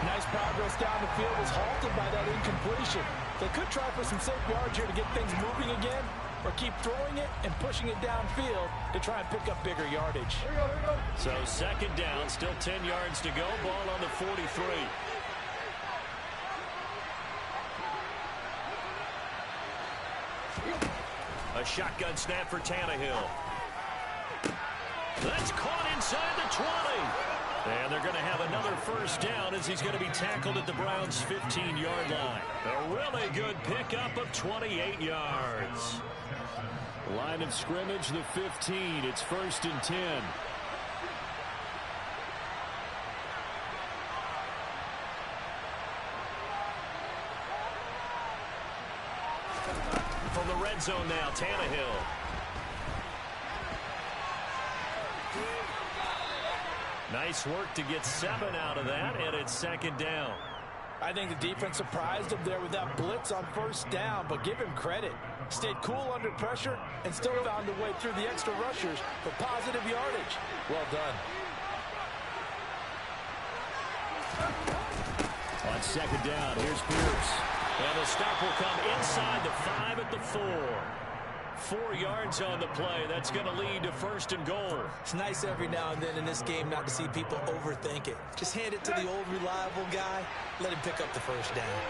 nice progress down the field was halted by that incompletion. They could try for some safe yards here to get things moving again, or keep throwing it and pushing it downfield to try and pick up bigger yardage. So second down, still 10 yards to go. Ball on the 43. A shotgun snap for Tannehill. That's caught inside the 20. And they're going to have another first down as he's going to be tackled at the Browns' 15-yard line. A really good pickup of 28 yards. Line of scrimmage, the 15. It's 1st and 10. From the red zone now, Tannehill. Nice work to get 7 out of that, and it's 2nd down. I think the defense surprised him there with that blitz on 1st down, but give him credit. Stayed cool under pressure and still found a way through the extra rushers for positive yardage. Well done. On 2nd down, here's Pierce. And the stop will come inside the 5 at the 4. 4 yards on the play. That's going to lead to 1st and goal. It's nice every now and then in this game not to see people overthink it. Just hand it to the old reliable guy. Let him pick up the 1st down.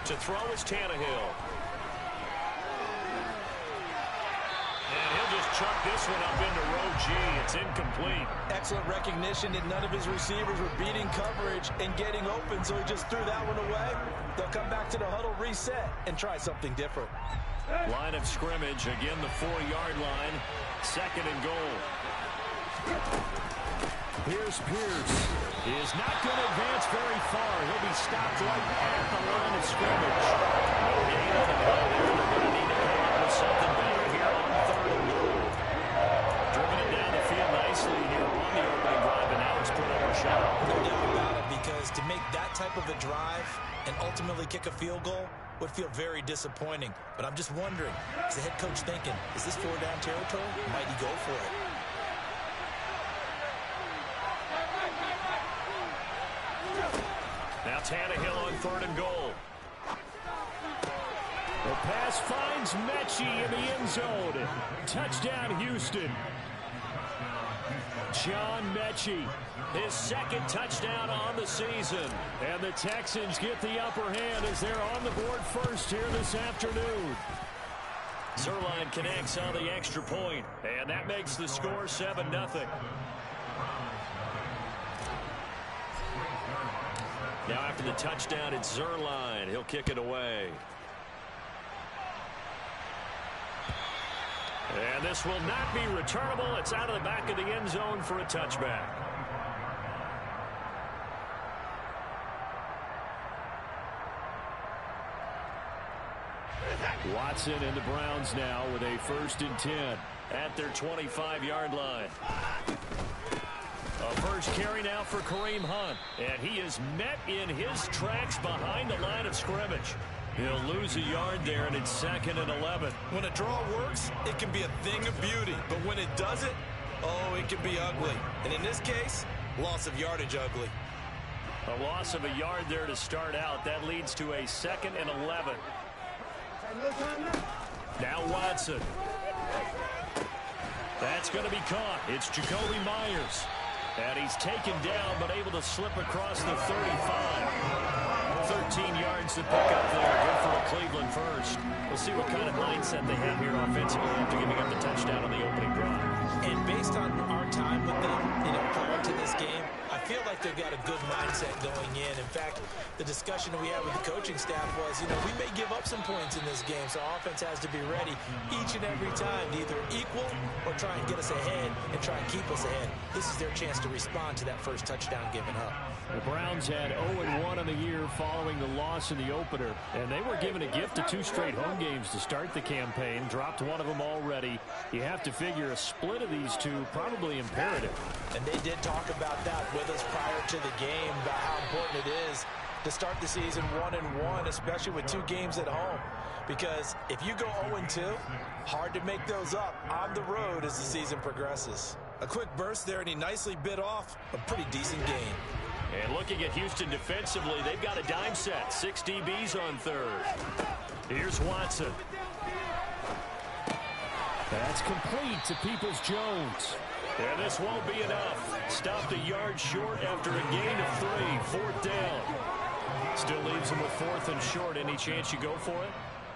To throw is Tannehill. And he'll just chuck this one up into row G. It's incomplete. Excellent recognition that none of his receivers were beating coverage and getting open, so he just threw that one away. They'll come back to the huddle, reset, and try something different. Line of scrimmage, again the 4-yard line. 2nd and goal. Here's Pierce. He is not going to advance very far. He'll be stopped right at the line of scrimmage. No gain on the play there. They're going to need to come up with something better here on 3rd and goal. Driven it down the field nicely here on the opening drive, and now it's put up a shot. No doubt about it, because to make that type of a drive and ultimately kick a field goal would feel very disappointing. But I'm just wondering, is the head coach thinking, is this 4-down territory? Might he go for it? Now Tannehill on 3rd and goal. The pass finds Mechie in the end zone. Touchdown, Houston. John Mechie, his 2nd touchdown on the season. And the Texans get the upper hand as they're on the board first here this afternoon. Zuerlein connects on the extra point, and that makes the score 7-0. Now after the touchdown, it's Zuerlein. He'll kick it away. And this will not be returnable. It's out of the back of the end zone for a touchback. Watson and the Browns now with a 1st and 10 at their 25-yard line. A first carry now for Kareem Hunt, and he is met in his tracks behind the line of scrimmage. He'll lose a yard there, and it's 2nd and 11. When a draw works, it can be a thing of beauty. But when it doesn't, oh, it can be ugly. And in this case, loss of yardage ugly. A loss of a yard there to start out. That leads to a 2nd and 11. Now Watson. That's going to be caught. It's Jacoby Myers. And he's taken down, but able to slip across the 35. 13 yards to pick up there. Good for a Cleveland first. We'll see what kind of mindset they have here offensively after giving up the touchdown on the opening drive. And based on our time with them, prior to this game, I feel like they've got a good mindset going in. In fact, the discussion that we had with the coaching staff was, we may give up some points in this game, so our offense has to be ready each and every time to either equal or try and get us ahead and try and keep us ahead. This is their chance to respond to that first touchdown given up. The Browns had 0-1 on the year following the loss in the opener, and they were given a gift of 2 straight home games to start the campaign. Dropped one of them already. You have to figure a split of these two probably imperative. And they did talk about that with us prior to the game, about how important it is to start the season 1-1, especially with 2 games at home. because if you go 0-2, hard to make those up on the road as the season progresses. A quick burst there, and he nicely bit off a pretty decent game. And looking at Houston defensively, they've got a dime set. 6 DBs on third. Here's Watson. That's complete to Peoples-Jones. And this won't be enough. Stopped a yard short after a gain of 3. 4th down. Still leaves him with 4th and short. Any chance you go for it?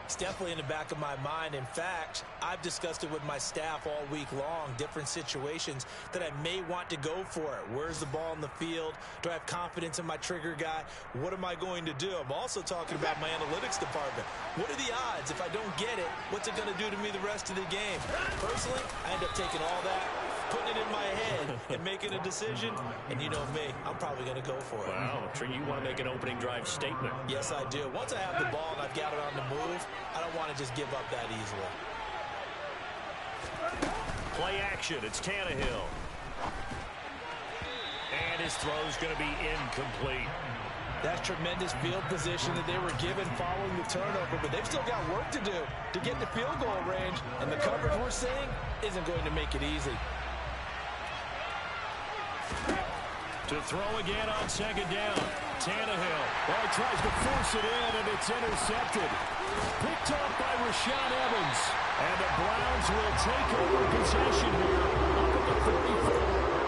It's definitely in the back of my mind. In fact, I've discussed it with my staff all week long, different situations that I may want to go for it. Where's the ball in the field? Do I have confidence in my trigger guy? What am I going to do? I'm also talking about my analytics department. What are the odds? If I don't get it, what's it going to do to me the rest of the game? Personally, I end up taking all that, putting it in my head, and making a decision. And you know me, I'm probably going to go for it. Wow, you want to make an opening drive statement. Yes, I do. Once I have the ball and I've got it on the move, I don't want to just give up that easily. Play action. It's Tannehill. And his throw's going to be incomplete. That's tremendous field position that they were given following the turnover, but they've still got work to do to get the field goal range, and the coverage we're seeing isn't going to make it easy. To throw again on 2nd down. Tannehill. Well, he tries to force it in, and it's intercepted. Picked up by Rashaan Evans. And the Browns will take over possession here up at the 34.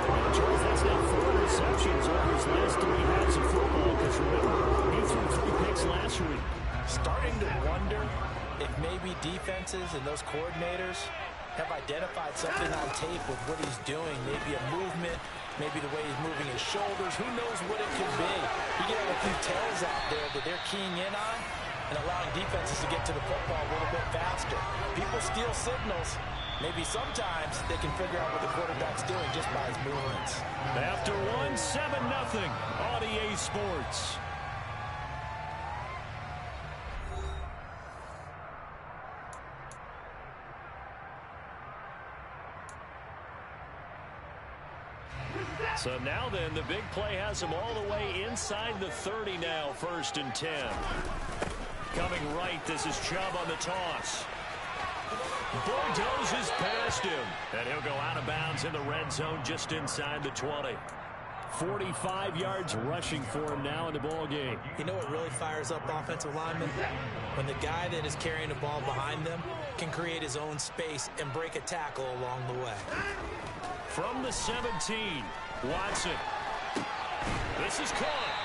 Well, Charles, that's now 4 receptions over his last 3 halves of football, because remember, he threw 3 picks last week. Starting to wonder if maybe defenses and those coordinators have identified something on tape with what he's doing. Maybe a movement, maybe the way he's moving his shoulders. Who knows what it could be? You get a few tells out there that they're keying in on and allowing defenses to get to the football a little bit faster. People steal signals. Maybe sometimes they can figure out what the quarterback's doing just by his movements. After 1, 7-0 on EA Sports. So now then, the big play has him all the way inside the 30 now, 1st and 10. Coming right, this is Chubb on the toss. Bulldozes past him. And he'll go out of bounds in the red zone just inside the 20. 45 yards rushing for him now in the ball game. You know what really fires up offensive linemen? When the guy that is carrying the ball behind them can create his own space and break a tackle along the way. From the 17, Watson. This is caught.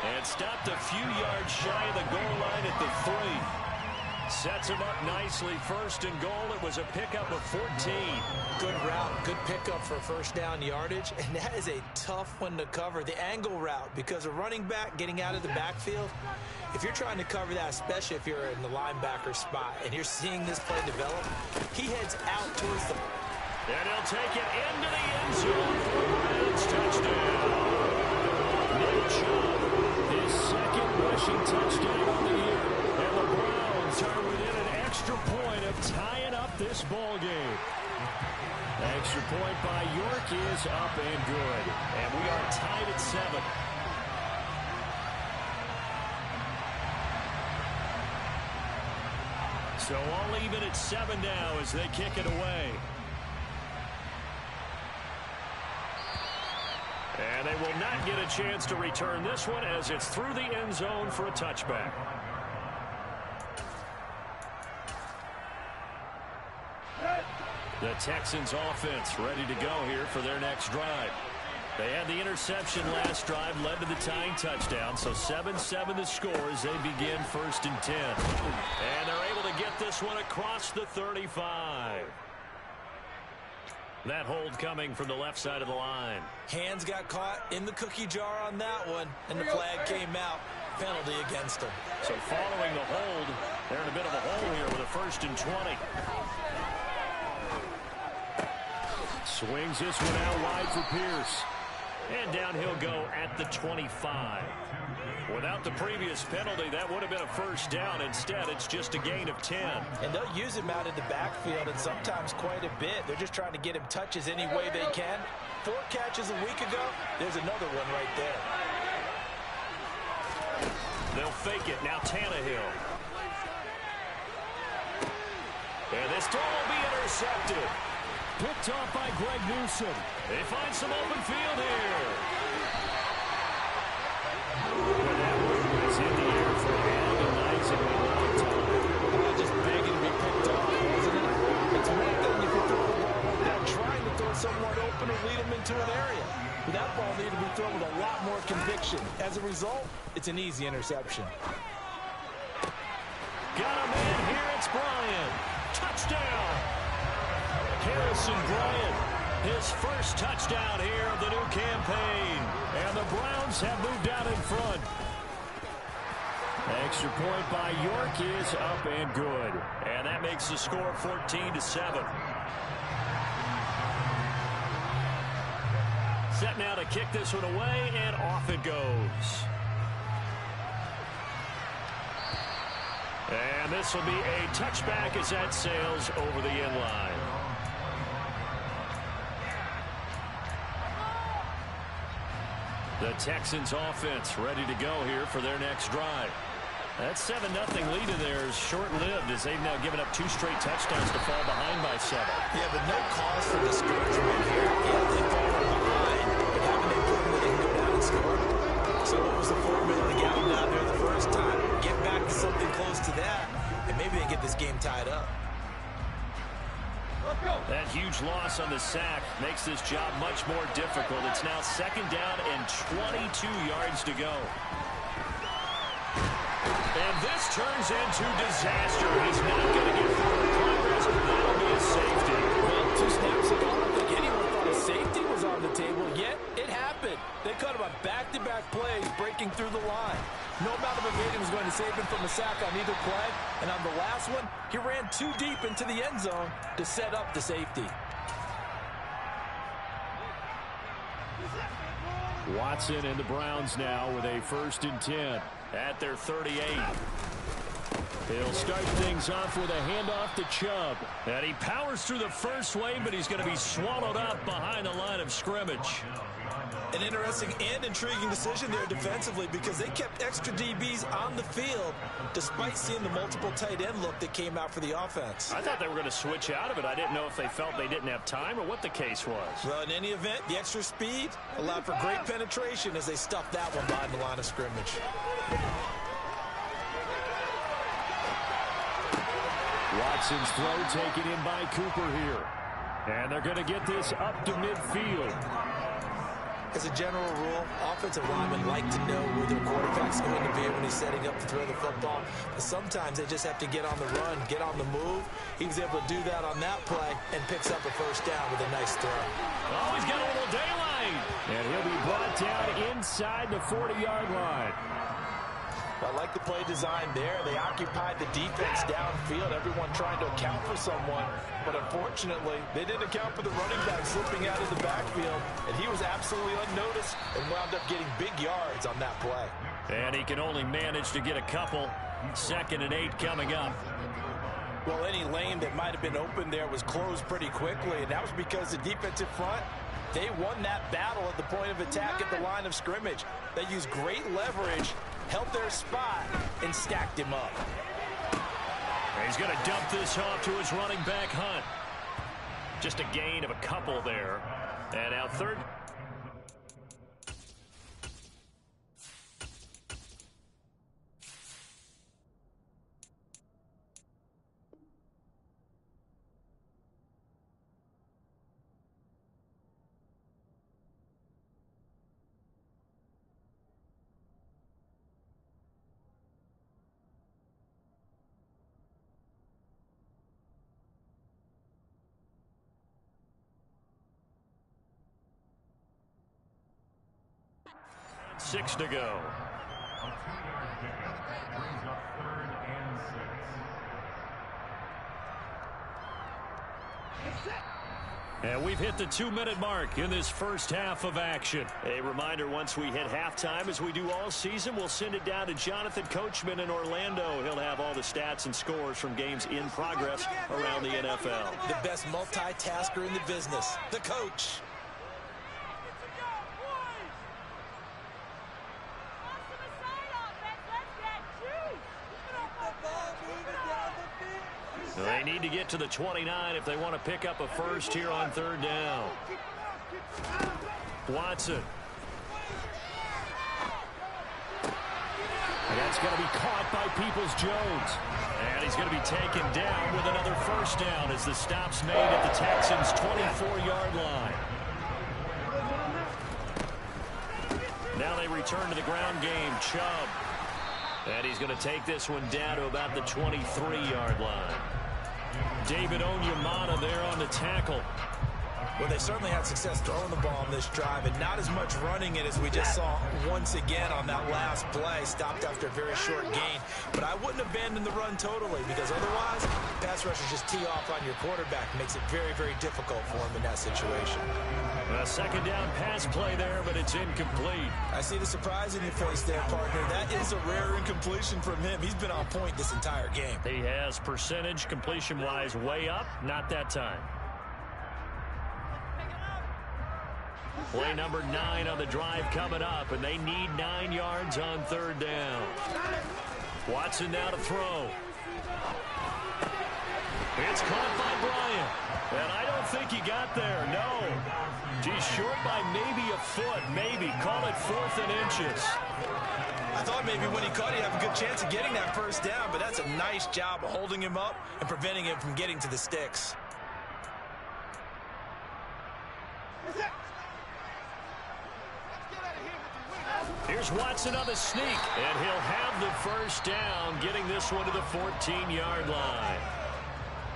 And stopped a few yards shy of the goal line at the 3. Sets him up nicely. 1st and goal. It was a pickup of 14. Good route. Good pickup for 1st down yardage. And that is a tough one to cover. The angle route, because a running back getting out of the backfield, if you're trying to cover that, especially if you're in the linebacker spot and you're seeing this play develop, he heads out towards the... And he'll take it into the end zone for a Browns touchdown. Nick Chubb, his 2nd rushing touchdown on the year. And the Browns are within an extra point of tying up this ball game. Extra point by York is up and good. And we are tied at 7. So all even at 7 now as they kick it away. And they will not get a chance to return this one as it's through the end zone for a touchback. The Texans offense ready to go here for their next drive. They had the interception last drive, led to the tying touchdown. So 7-7 the score as they begin 1st and 10. And they're able to get this one across the 35. That hold coming from the left side of the line. Hands got caught in the cookie jar on that one, and the flag came out. Penalty against them. So following the hold, they're in a bit of a hole here with a 1st and 20. Swings this one out wide for Pierce. And down he'll go at the 25. Without the previous penalty, that would have been a 1st down. Instead, it's just a gain of 10. And they'll use him out in the backfield, and sometimes quite a bit. They're just trying to get him touches any way they can. 4 catches a week ago. There's another one right there. They'll fake it. Now Tannehill. this throw will be intercepted. Picked off by Greg Newsom. They find some open field here. It's in the air for agonizingly long time. Just begging to be picked off, wasn't it? It's one thing if you throw the ball like that, trying to throw someone open or lead them into an area. But that ball needed to be thrown with a lot more conviction. As a result, it's an easy interception. Got a man here. It's Bryant. Touchdown. Harrison Bryant, his first touchdown here of the new campaign. And the Browns have moved out in front. Extra point by York is up and good. And that makes the score 14-7. Set now to kick this one away, and off it goes. And this will be a touchback as that sails over the end line. The Texans offense ready to go here for their next drive. That 7-0 lead in there is short-lived as they've now given up 2 straight touchdowns to fall behind by 7. Yeah, but no cause for discouragement here. Yeah, they fall behind, but haven't they proven that they can go down and score? So what was the formula to get them down there the first time? Get back to something close to that, and maybe they get this game tied up. That huge loss on the sack makes this job much more difficult. It's now 2nd down and 22 yards to go. And this turns into disaster. He's not going to get forward progress. That'll be a safety. Well, 2 snaps ago, I don't think anyone thought a safety was on the table, yet it happened. They cut him on back-to-back plays, breaking through the line. No amount of evading was going to save him from a sack on either play. And on the last one, he ran too deep into the end zone to set up the safety. Watson and the Browns now with a 1st and 10. At their 38. He'll start things off with a handoff to Chubb. And he powers through the first wave, but he's going to be swallowed up behind the line of scrimmage. An interesting and intriguing decision there defensively because they kept extra DBs on the field despite seeing the multiple tight end look that came out for the offense. I thought they were going to switch out of it. I didn't know if they felt they didn't have time or what the case was. Well, in any event, the extra speed allowed for great penetration as they stuffed that one behind the line of scrimmage. Watson's throw taken in by Cooper here. And they're going to get this up to midfield. As a general rule, offensive linemen like to know where their quarterback's going to be when he's setting up to throw the football. But sometimes they just have to get on the run, get on the move. He was able to do that on that play and picks up a 1st down with a nice throw. Oh, he's got a little daylight. And he'll be brought down inside the 40-yard line. I like the play design there. They occupied the defense downfield, everyone trying to account for someone. But unfortunately, they didn't account for the running back slipping out of the backfield. And he was absolutely unnoticed and wound up getting big yards on that play. And he can only manage to get a couple. 2nd and 8 coming up. Well, any lane that might have been open there was closed pretty quickly. And that was because the defensive front, they won that battle at the point of attack at the line of scrimmage. They used great leverage, held their spot, and stacked him up. He's going to dump this off to his running back, Hunt. Just a gain of a couple there. And now 3rd. Six to go. And we've hit the 2-minute mark in this first half of action. A reminder, once we hit halftime, as we do all season, we'll send it down to Jonathan Coachman in Orlando. He'll have all the stats and scores from games in progress around the NFL. The best multitasker in the business, the coach. They need to get to the 29 if they want to pick up a first here on third down. Watson. And that's going to be caught by Peoples-Jones. And he's going to be taken down with another first down as the stop's made at the Texans' 24-yard line. Now they return to the ground game. Chubb. And he's going to take this one down to about the 23-yard line. David Onyemata there on the tackle. Well, they certainly had success throwing the ball on this drive, and not as much running it as we just saw once again on that last play. Stopped after a very short gain. But I wouldn't abandon the run totally, because otherwise, pass rushers just tee off on your quarterback. Makes it very, very difficult for him in that situation. A second down pass play there, but it's incomplete. I see the surprise in your face there, partner. That is a rare incompletion from him. He's been on point this entire game. He has percentage completion-wise way up, not that time. Play number 9 on the drive coming up, and they need 9 yards on third down. Watson now to throw. It's caught by Bryant, and I don't think he got there, no. He's short by maybe a foot, maybe. Call it 4th and inches. I thought maybe when he caught, he'd have a good chance of getting that first down, but that's a nice job of holding him up and preventing him from getting to the sticks. Here's Watson on the sneak, and he'll have the first down, getting this one to the 14-yard line.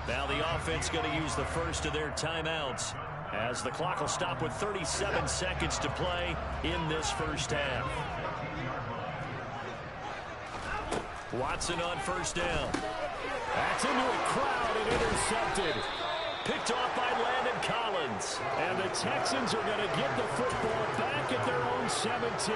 Now the offense going to use the first of their timeouts, as the clock will stop with 37 seconds to play in this first half. Watson on first down. That's into a crowd and intercepted. Picked off by Landon Collins. And the Texans are going to get the football back at their own 17.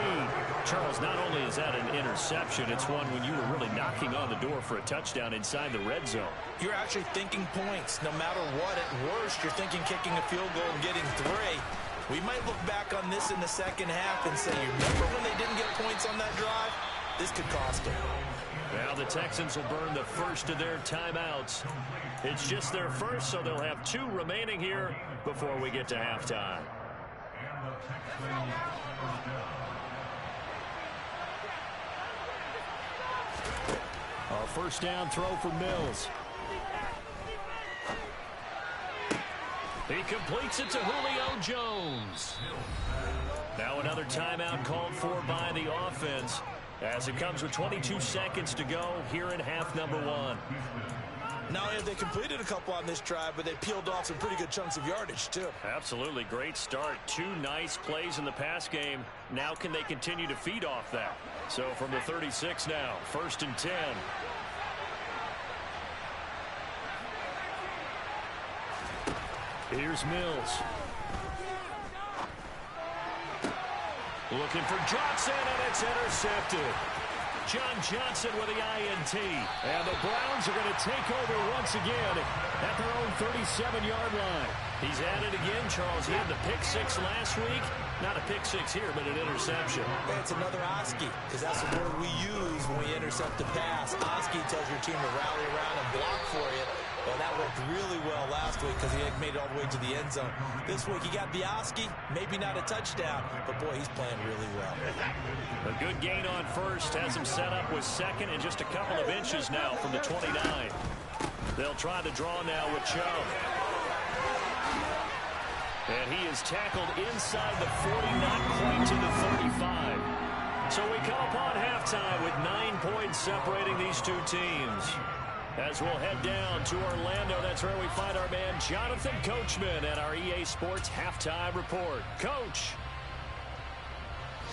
Charles, not only is that an interception, it's one when you were really knocking on the door for a touchdown inside the red zone. You're actually thinking points. No matter what, at worst, you're thinking kicking a field goal and getting 3. We might look back on this in the second half and say, you remember when they didn't get points on that drive? This could cost them. Now the Texans will burn the first of their timeouts. It's just their first, so they'll have 2 remaining here before we get to halftime. A first down throw for Mills. He completes it to Julio Jones. Now another timeout called for by the offense, as it comes with 22 seconds to go here in half number 1. Not only have they completed a couple on this drive, but they peeled off some pretty good chunks of yardage, too. Absolutely. Great start. 2 nice plays in the pass game. Now can they continue to feed off that? So from the 36 now, 1st and 10. Here's Mills. Looking for Johnson, and it's intercepted. John Johnson with the INT. And the Browns are going to take over once again at their own 37-yard line. He's at it again, Charles. He had the pick 6 last week. Not a pick 6 here, but an interception. It's another Oski, because that's the word we use when we intercept a pass. Oski tells your team to rally around and block for you. Well, that worked really well last week because he had made it all the way to the end zone. This week he got the Oski, maybe not a touchdown, but boy, he's playing really well. A good gain on first, has him set up with second and just a couple of inches now from the 29. They'll try to draw now with Chubb. And he is tackled inside the 40, not quite to the 35. So we come upon halftime with 9 points separating these 2 teams. As we'll head down to Orlando, that's where we find our man Jonathan Coachman at our EA Sports Halftime Report. Coach.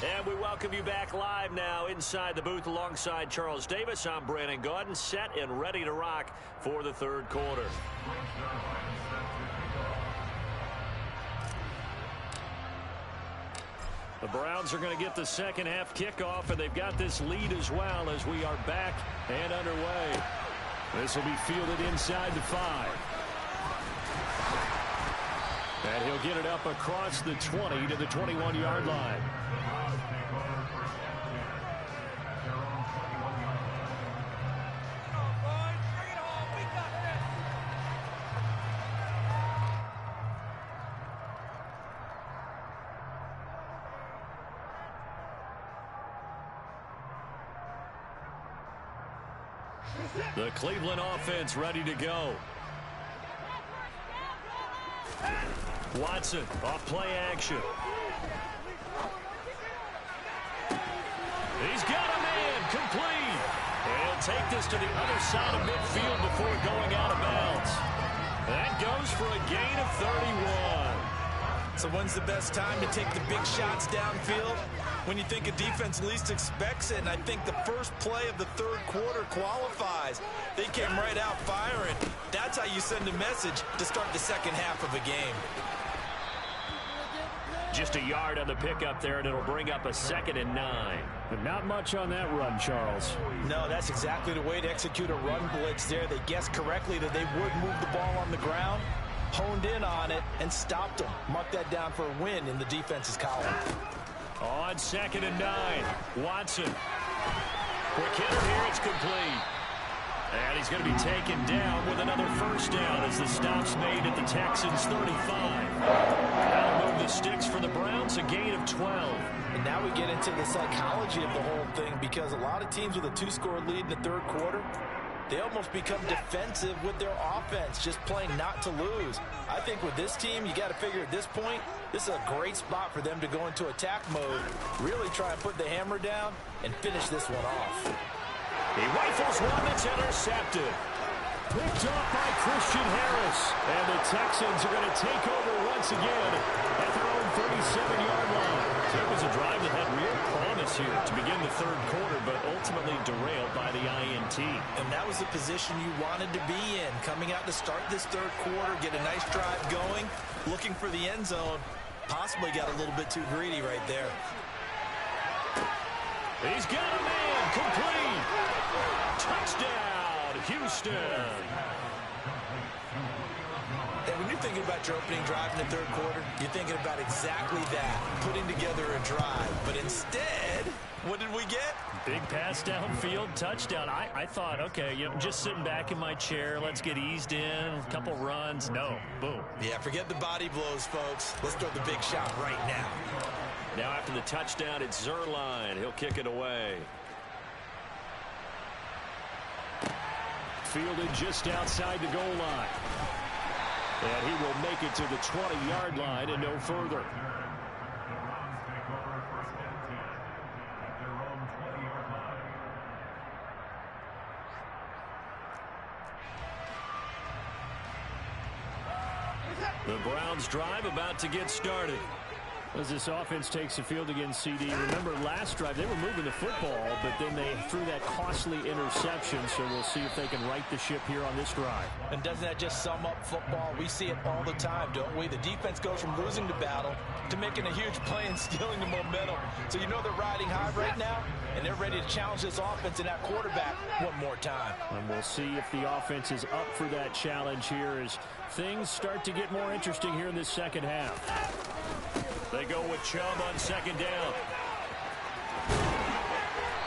And we welcome you back live now inside the booth alongside Charles Davis. I'm Brandon Gaudin, set and ready to rock for the 3rd quarter. The Browns are going to get the second half kickoff, and they've got this lead as well as we are back and underway. This will be fielded inside the 5. And he'll get it up across the 20 to the 21-yard line. The Cleveland offense ready to go. Watson off play action. He's got a man complete. And he'll take this to the other side of midfield before going out of bounds. That goes for a gain of 31. So when's the best time to take the big shots downfield? When you think a defense least expects it, and I think the first play of the third quarter qualifies. They came right out firing. That's how you send a message to start the second half of a game. Just a yard on the pickup there, and it'll bring up a 2nd and 9. But not much on that run, Charles. No, that's exactly the way to execute a run blitz there. They guessed correctly that they would move the ball on the ground, honed in on it, and stopped them. Mark that down for a win in the defense's column. On 2nd and 9, Watson. Quick hitter here, it's complete. And he's going to be taken down with another first down as the stop's made at the Texans' 35. That'll move the sticks for the Browns, a gain of 12. And now we get into the psychology of the whole thing, because a lot of teams with a 2-score lead in the third quarter, they almost become defensive with their offense, just playing not to lose. I think with this team, you got to figure at this point, this is a great spot for them to go into attack mode, really try and put the hammer down and finish this one off. He rifles one that's intercepted. Picked off by Christian Harris. And the Texans are going to take over once again at their own 37-yard line. So it was a drive that had real promise here to begin the third quarter, but ultimately derailed by the INT. And that was the position you wanted to be in, coming out to start this third quarter, get a nice drive going, looking for the end zone. Possibly got a little bit too greedy right there. He's got a man complete. Touchdown, Houston. And when you're thinking about your opening drive in the third quarter, you're thinking about exactly that, putting together a drive. But instead, what did we get? Big pass downfield, touchdown. I thought, okay, just sitting back in my chair, let's get eased in, a couple runs. No, boom. Yeah, forget the body blows, folks. Let's throw the big shot right now. Now after the touchdown, it's Zerline. He'll kick it away. Fielded just outside the goal line. And he will make it to the 20-yard line and no further. The Browns drive about to get started. As this offense takes the field against CD, remember last drive they were moving the football, but then they threw that costly interception, so we'll see if they can right the ship here on this drive. And doesn't that just sum up football? We see it all the time, don't we? The defense goes from losing the battle to making a huge play and stealing the momentum. So you know they're riding high right now, and they're ready to challenge this offense and that quarterback one more time. And we'll see if the offense is up for that challenge here as things start to get more interesting here in this second half. They go with Chubb on second down.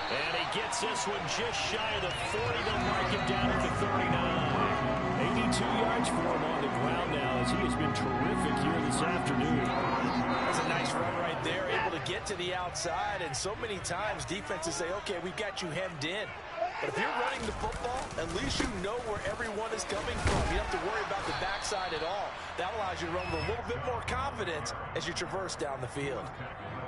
And he gets this one just shy of the 40. They'll mark him down at the 39. 82 yards for him on the ground now as he has been terrific here this afternoon. That's a nice run right there, able to get to the outside. And so many times defenses say, okay, we've got you hemmed in. But if you're running the football, at least you know where everyone is coming from. You don't have to worry about the backside at all. That allows you to run with a little bit more confidence as you traverse down the field.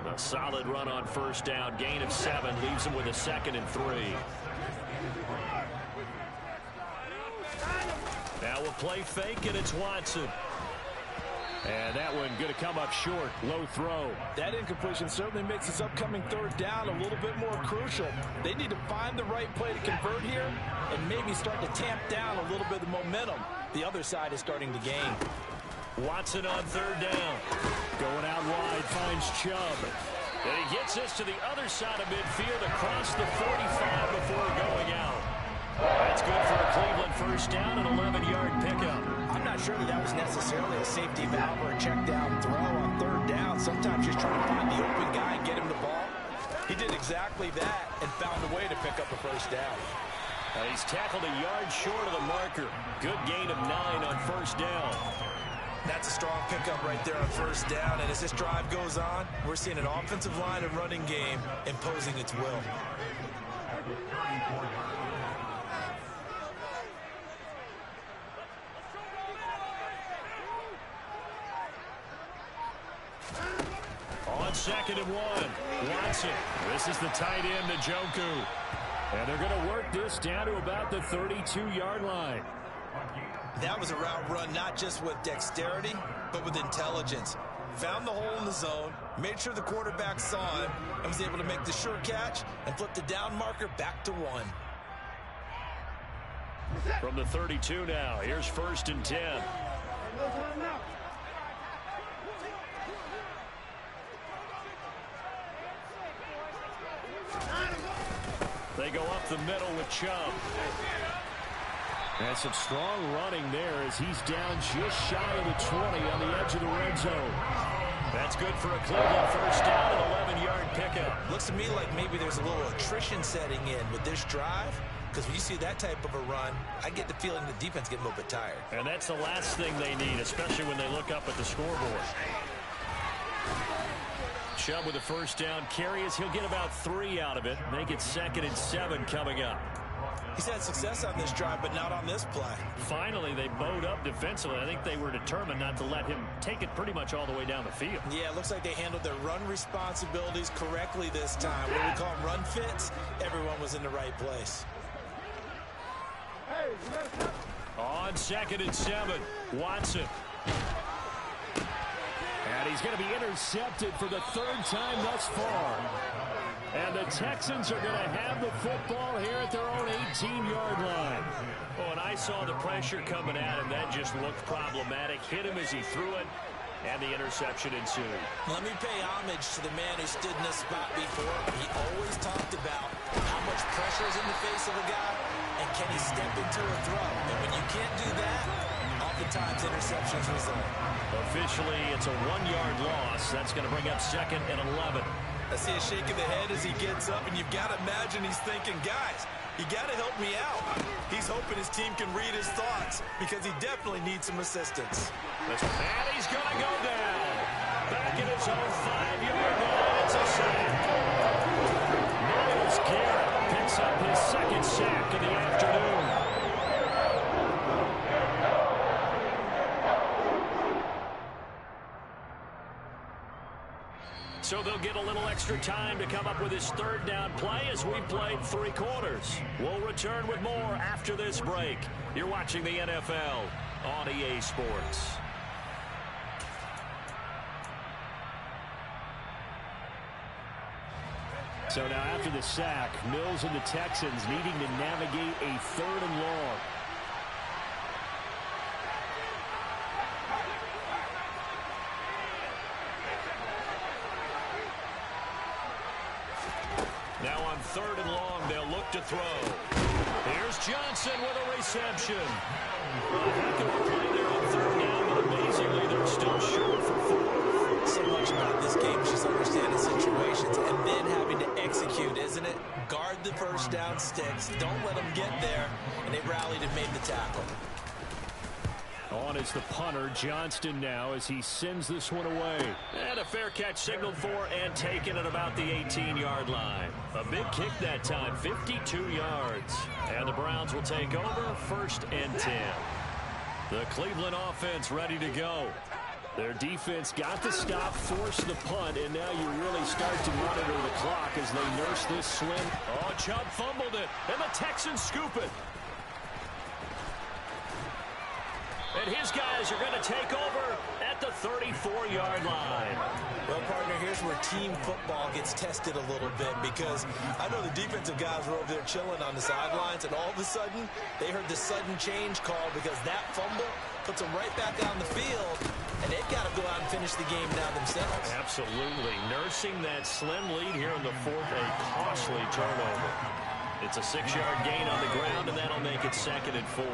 A solid run on first down. Gain of 7 leaves him with a 2nd and 3. Now we'll play fake, and it's Watson. And that one going to come up short. Low throw. That incompletion certainly makes this upcoming third down a little bit more crucial. They need to find the right play to convert here and maybe start to tamp down a little bit of the momentum the other side is starting to gain. Watson on third down. Going out wide, finds Chubb. And he gets this to the other side of midfield across the 45 before going out. That's good for a Cleveland first down, an 11-yard pickup. I'm not sure that was necessarily a safety valve or a check down throw on third down. Sometimes just trying to find the open guy and get him the ball. He did exactly that and found a way to pick up a first down. He's tackled a yard short of the marker. Good gain of 9 on first down. That's a strong pickup right there on first down. And as this drive goes on, we're seeing an offensive line and running game imposing its will. 2nd and 1. Watson. This is the tight end, Njoku. And they're going to work this down to about the 32-yard line. That was a route run not just with dexterity, but with intelligence. Found the hole in the zone, made sure the quarterback saw him, and was able to make the sure catch and flip the down marker back to 1. From the 32 now, here's 1st and 10. They go up the middle with Chubb. And some strong running there as he's down just shy of the 20 on the edge of the red zone. That's good for a Cleveland 1st down and 11-yard pickup. Looks to me like maybe there's a little attrition setting in with this drive. Because when you see that type of a run, I get the feeling the defense getting a little bit tired. And that's the last thing they need, especially when they look up at the scoreboard. Chubb with a 1st down carry as he'll get about 3 out of it. Make it 2nd and 7 coming up. He's had success on this drive, but not on this play. Finally, they bowed up defensively. I think they were determined not to let him take it pretty much all the way down the field. Yeah, it looks like they handled their run responsibilities correctly this time. What we call them run fits, everyone was in the right place. On 2nd and 7, Watson. And he's going to be intercepted for the 3rd time thus far. And the Texans are going to have the football here at their own 18-yard line. Oh, and I saw the pressure coming at him. That just looked problematic. Hit him as he threw it, and the interception ensued. Let me pay homage to the man who stood in this spot before. He always talked about how much pressure is in the face of a guy, and can he step into a throw. And when you can't do that, oftentimes interceptions result. Officially, it's a 1-yard loss. That's going to bring up 2nd and 11. I see a shake of the head as he gets up, and you've got to imagine he's thinking, guys, you got to help me out. He's hoping his team can read his thoughts because he definitely needs some assistance. And he's going to go down. Back in his own 5-yard line. It's a sack. Myles Garrett picks up his 2nd sack of the afternoon. So they'll get a little extra time to come up with his 3rd down play as we played 3 quarters. We'll return with more after this break. You're watching the NFL on EA Sports. So now after the sack, Mills and the Texans needing to navigate a 3rd and long. Now on 3rd and long, they'll look to throw. Here's Johnson with a reception. Well, heck of a play there on 3rd down, but amazingly, they're still short for 4. So much about this game is just understanding situations and then having to execute, isn't it? Guard the 1st down sticks. Don't let them get there. And they rallied and made the tackle. On is the punter, Johnston now, as he sends this one away. And a fair catch signaled for and taken at about the 18-yard line. A big kick that time, 52 yards. And the Browns will take over 1st and 10. The Cleveland offense ready to go. Their defense got the stop, forced the punt, and now you really start to monitor the clock as they nurse this swing. Oh, Chubb fumbled it, and the Texans scoop it. And his guys are going to take over at the 34-yard line. Well, partner, here's where team football gets tested a little bit because I know the defensive guys were over there chilling on the sidelines, and all of a sudden, they heard the sudden change call because that fumble puts them right back on the field, and they've got to go out and finish the game now themselves. Absolutely. Nursing that slim lead here in the 4th, a costly turnover. It's a 6-yard gain on the ground, and that'll make it 2nd and 4.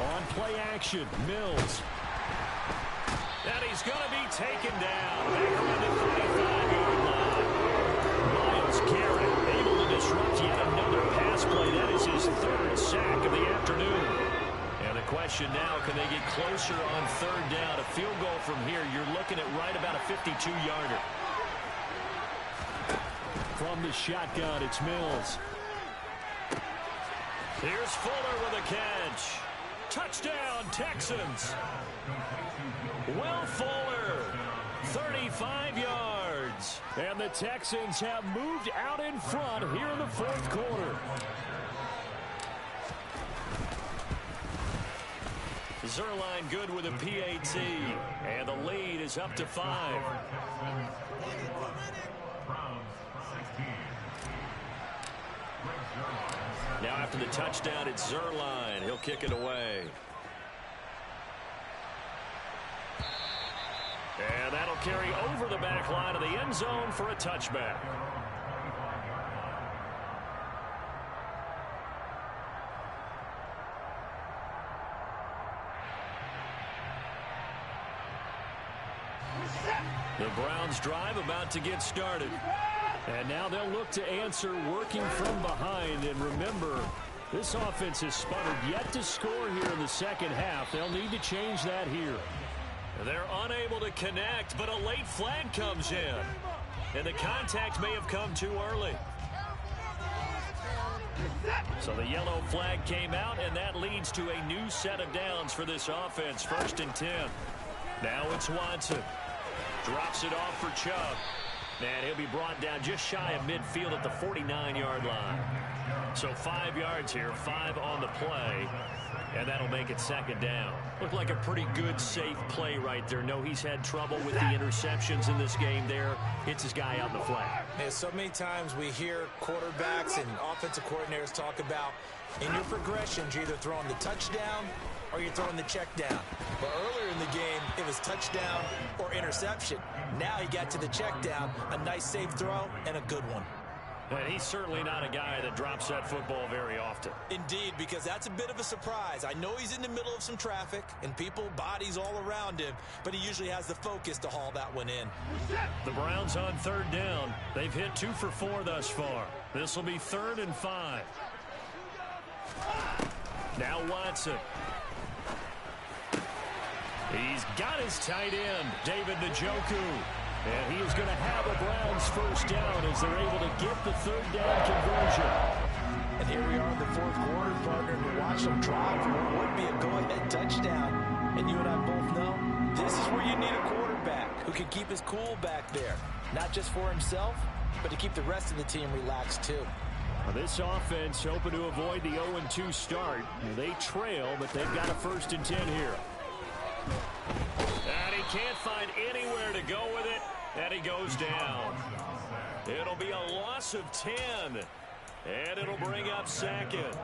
On play action, Mills. And he's going to be taken down. Back around the 35-yard line. Myles Garrett able to disrupt yet another pass play. That is his 3rd sack of the afternoon. And the question now, can they get closer on 3rd down? A field goal from here, you're looking at right about a 52-yarder. From the shotgun, it's Mills. Here's Fuller with a catch. Touchdown, Texans. Will Fuller, 35 yards. And the Texans have moved out in front here in the fourth quarter. Zerline good with a PAT. And the lead is up to 5. Now after the touchdown, it's Zerline. He'll kick it away. And that'll carry over the back line of the end zone for a touchback. The Browns drive about to get started. And now they'll look to answer working from behind. And remember, this offense has sputtered yet to score here in the second half. They'll need to change that here. They're unable to connect, but a late flag comes in. And the contact may have come too early. So the yellow flag came out, and that leads to a new set of downs for this offense. 1st and 10. Now it's Watson. Drops it off for Chubb. And he'll be brought down just shy of midfield at the 49-yard line. So 5 yards here, 5 on the play. And that'll make it 2nd down. Looked like a pretty good, safe play right there. No, he's had trouble with the interceptions in this game there. Hits his guy out in the flat. And so many times we hear quarterbacks and offensive coordinators talk about in your progressions, you're either throwing the touchdown or you're throwing the check down. But earlier in the game, it was touchdown or interception. Now he got to the check down, a nice safe throw, and a good one. And he's certainly not a guy that drops that football very often. Indeed, because that's a bit of a surprise. I know he's in the middle of some traffic and people, bodies all around him, but he usually has the focus to haul that one in. The Browns on 3rd down. They've hit 2 for 4 thus far. This will be 3rd and 5. Now Watson. He's got his tight end, David Njoku. And he is going to have a Browns 1st down as they're able to get the 3rd down conversion. And here we are in the 4th quarter, partner, to watch them drive for what would be a go-ahead touchdown. And you and I both know this is where you need a quarterback who can keep his cool back there. Not just for himself, but to keep the rest of the team relaxed too. Well, this offense hoping to avoid the 0-2 start. They trail, but they've got a 1st and 10 here. And he can't find anywhere to go with it, and he goes down. It'll be a loss of 10, and it'll bring up 2nd.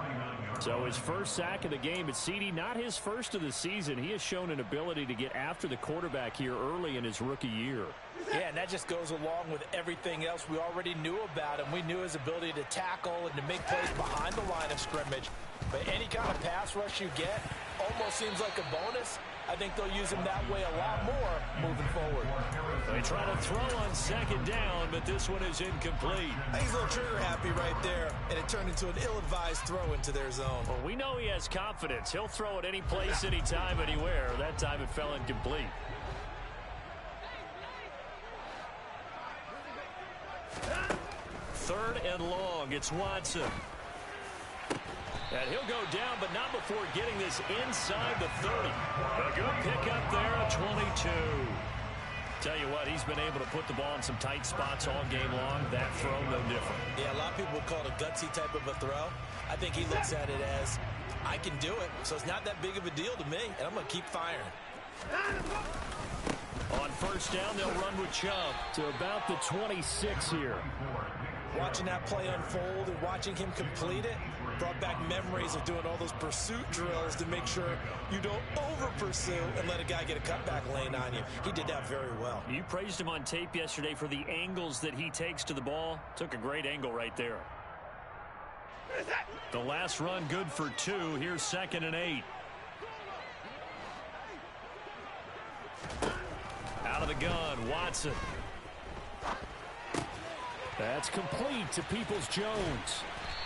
So his 1st sack of the game, it's CD, not his 1st of the season. He has shown an ability to get after the quarterback here early in his rookie year. Yeah, and that just goes along with everything else we already knew about him. We knew his ability to tackle and to make plays behind the line of scrimmage. But any kind of pass rush you get almost seems like a bonus. I think they'll use him that way a lot more moving forward. They try to throw on 2nd down, but this one is incomplete. I think he's a little trigger happy right there, and it turned into an ill-advised throw into their zone. Well, we know he has confidence. He'll throw it any place, anytime, anywhere. That time it fell incomplete. Third and long. It's Watson. And he'll go down, but not before getting this inside the 30. A good pickup there at 22. Tell you what, he's been able to put the ball in some tight spots all game long. That throw, no different. Yeah, a lot of people would call it a gutsy type of a throw. I think he looks at it as, I can do it, so it's not that big of a deal to me, and I'm going to keep firing. On 1st down, they'll run with Chubb to about the 26 here. Watching that play unfold and watching him complete it brought back memories of doing all those pursuit drills to make sure you don't over-pursue and let a guy get a cutback lane on you. He did that very well. You praised him on tape yesterday for the angles that he takes to the ball. Took a great angle right there. The last run good for 2. Here's 2nd and 8. Out of the gun, Watson. That's complete to Peoples-Jones.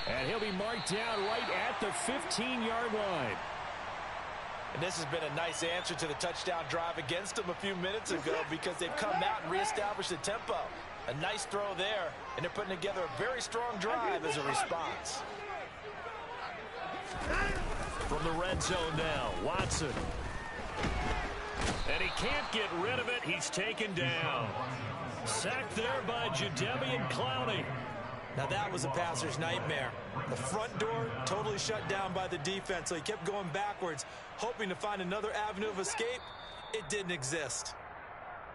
And he'll be marked down right at the 15-yard line. And this has been a nice answer to the touchdown drive against them a few minutes ago because they've come out and reestablished the tempo. A nice throw there, and they're putting together a very strong drive as a response. From the red zone now, Watson. And he can't get rid of it. He's taken down. Sacked there by Jadeveon Clowney. Now that was a passer's nightmare. The front door totally shut down by the defense, so he kept going backwards, hoping to find another avenue of escape. It didn't exist.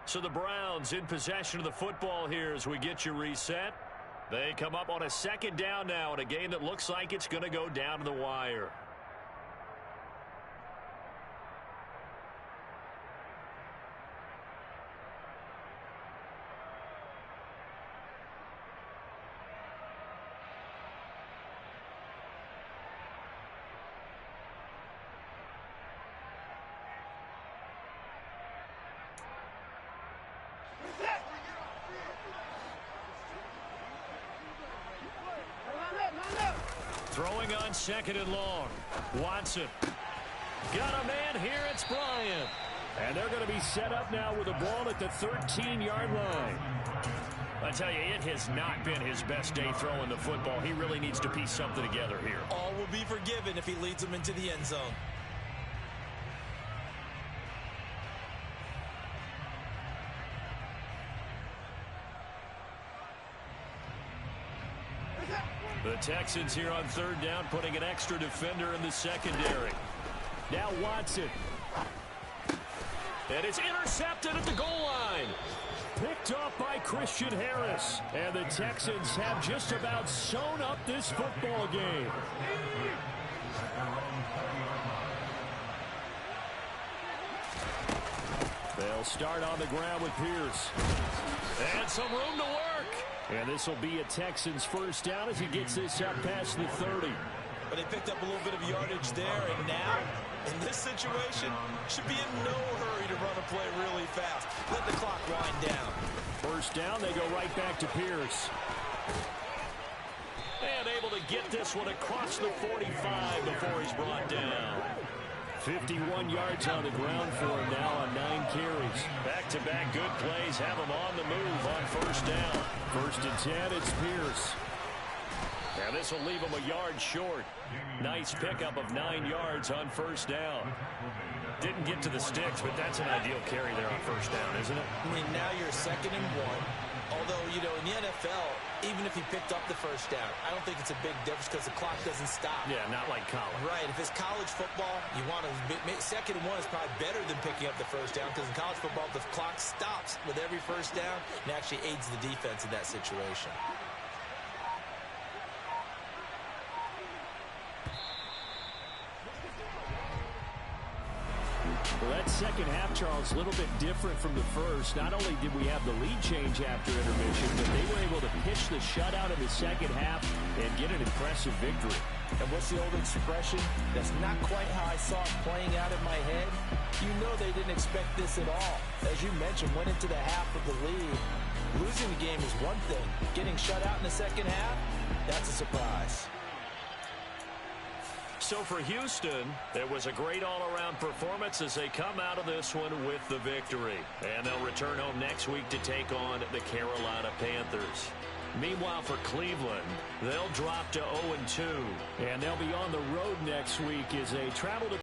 So the Browns in possession of the football here as we get you reset. They come up on a second down now in a game that looks like it's going to go down to the wire. Throwing on second and long. Watson. Got a man here. It's Bryant. And they're going to be set up now with the ball at the 13-yard line. I tell you, it has not been his best day throwing the football. He really needs to piece something together here. All will be forgiven if he leads them into the end zone. The Texans here on third down, putting an extra defender in the secondary. Now Watson. And it's intercepted at the goal line. Picked off by Christian Harris. And the Texans have just about sewn up this football game. They'll start on the ground with Pierce. And some room to work. And this will be a Texans first down as he gets this up past the 30. But they picked up a little bit of yardage there, and now, in this situation, should be in no hurry to run a play really fast. Let the clock wind down. First down, they go right back to Pierce. And able to get this one across the 45 before he's brought down. 51 yards on the ground for him now on 9 carries. Back-to-back good plays have him on the move on first down. First and 10, it's Pierce. And this will leave him a yard short. Nice pickup of 9 yards on first down. Didn't get to the sticks, but that's an ideal carry there on first down, isn't it? I mean, now you're 2nd and 1. Although, you know, in the NFL, even if he picked up the first down, I don't think it's a big difference because the clock doesn't stop. Yeah, not like college. Right. If it's college football, you want to 2nd and 1 is probably better than picking up the first down because in college football, the clock stops with every first down and actually aids the defense in that situation. Well, that second half, Charles, a little bit different from the first. Not only did we have the lead change after intermission, but they were able to pitch the shutout in the second half and get an impressive victory. And what's the old expression? That's not quite how I saw it playing out in my head. You know they didn't expect this at all. As you mentioned, went into the half with the lead. Losing the game is one thing. Getting shut out in the second half, that's a surprise. So for Houston, it was a great all-around performance as they come out of this one with the victory. And they'll return home next week to take on the Carolina Panthers. Meanwhile, for Cleveland, they'll drop to 0-2. And they'll be on the road next week as they travel to